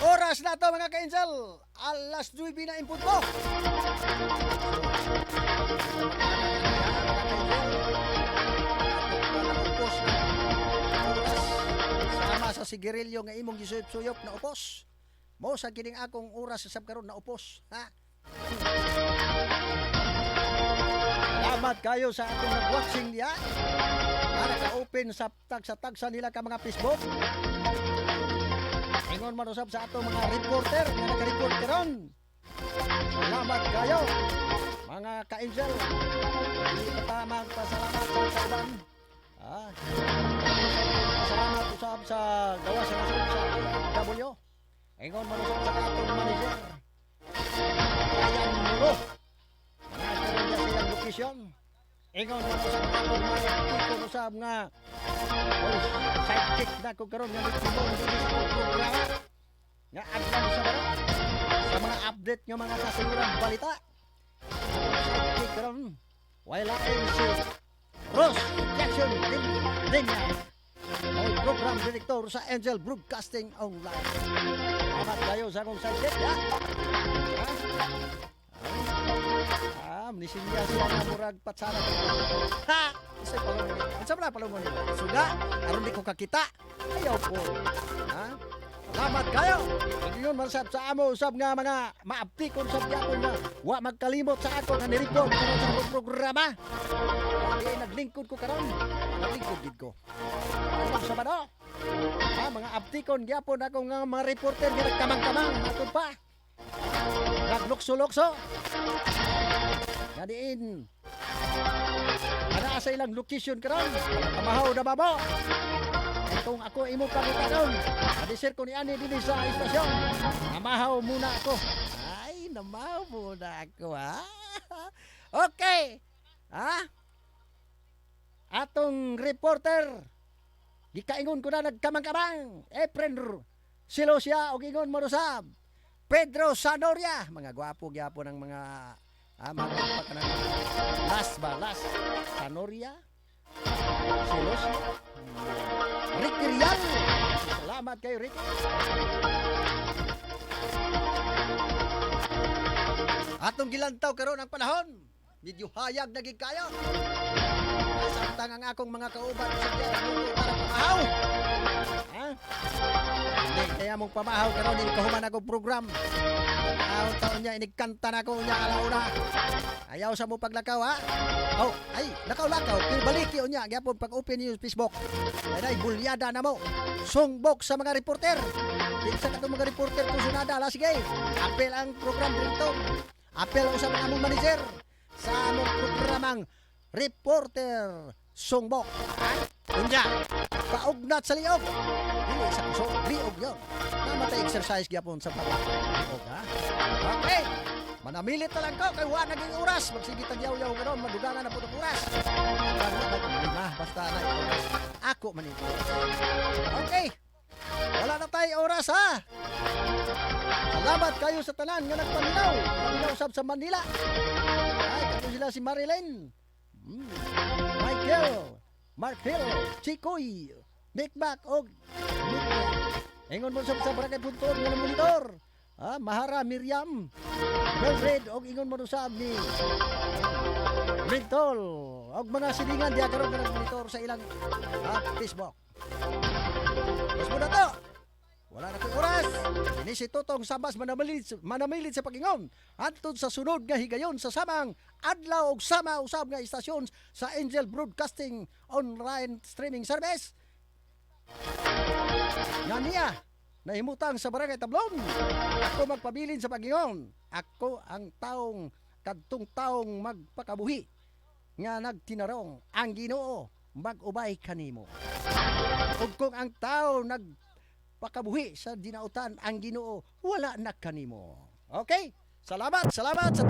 Oras na to mga ka-Angel. Alas 9 na input ko. Sama sa sigarilyo nga imong gisuyop-suyop na upos. Mo sa kining akong oras sa sabkaron na upos. Ha? Salamat kayo sa atong nag-watching niya. Para ka-open sa tagsa nila ka mga Facebook. Ingon man usab sa ato mga reporter nga naka-report karon. Salamat kayo mga ka-Angel. Hindi pa tamang pasalamat sa kauban. Salamat usab sa gawa sa nasod sa W. Ingon man usab sa atong manager. Ayan mulo. Mga karon niya silang lokasyon. Ingon man usab sa atong mga usab nga sidekick na ko karon nga nagsimon sa programa nga agdan sa baro sa mga update nga mga kasimulang balita. Sidekick karon wala si Ross Jackson din ay program director sa Angel Broadcasting Online. Salamat kayo sa akong sidekick ya. Mnisinya siya nga murag patsara. Ha! Isay palungon nila. Ang sabra palungon nila. Suga, aron di ko kakita. Ayaw po. Ha? Salamat kayo. Hindi yun mansab sa amo. Usab nga mga maaptikon sa biyakon na wa magkalimot sa ako na nireport karon sa akong programa. Hindi naglingkod ko karon. Naglingkod gid ko. Ano sa bano? Ha? Mga aptikon gyapon ako nga mga reporter nga nagkamang-kamang. Matod pa. Naglukso-lukso. Nadiin. Ana sa ilang location karon. Amahaw na babo. Kung ako imo pangutanon, adisir ko ni ani dinhi sa istasyon. Amahaw muna ako. Ay, namahaw muna ako ha. Okay. Ha? Atong reporter gikaingon ko na nagkamang-kamang. Efren Silosia og ingon mo usab. Pedro Sanoria, mga gwapo gyapon ng mga magpapa ka ng Las Sanoria, Silos, Ricky Rial. Salamat kayo, Ricky. Atong gilantaw karon ang panahon. Medyo hayag na gid kayo. Samtang ang akong mga kauban sa diyan para pamahaw. Ha? Hindi kaya mong pamahaw karon din kahuman akong program. Taon niya inigkanta na ko niya alauna. Ayaw sa mo paglakaw ha. Oh, ay lakaw-lakaw pero baliki unya gyapon pag open yung Facebook. Ay bulyada na mo. Sungbok sa mga reporter. Di sa katong mga reporter kung sunada ala sige. Apel ang program dito. Apel usab ang among manager sa among programang Reporter Sungbok. Unya, paugnat sa liog. Dili sa puso, liog yun. Namatay exercise gyapon sa pag-liog ha. Okay. Manamilit na lang ko kay wa naging oras. Magsigit ang yaw-yaw karon, madugangan na po ng oras. Basta na oras. Ako man ito. Okay. Wala na tayo oras ha. Salamat kayo sa tanan nga nagpaminaw. Paminaw sab sa Manila. Ay, kato sila si Marilyn. Michael, Mark Hill, Chikoy, Nick Mac og Nick Ingon mo sa barangay Puntod nga monitor. Mahara Miriam. Belgrade og ingon mo sa ni Mentol. Og mga silingan diya karon kanang monitor sa ilang Facebook. Mas mo na to. Wala na ko'y oras. Ini si Tutong Sambas manamilit sa pagingon. Antod sa sunod nga higayon sa samang adlaw og sama usab nga istasyon sa Angel Broadcasting online streaming service. Nga niya, nahimutang sa barangay Tablon. Ako magpabilin sa pagingon. Ako ang kadtong taong magpakabuhi. Nga nagtinarong ang Ginoo mag-ubay kanimo. Ug kung ang tao pakabuhi sa dinautan ang Ginoo wala na kanimo. Okay? Salamat sa tanan.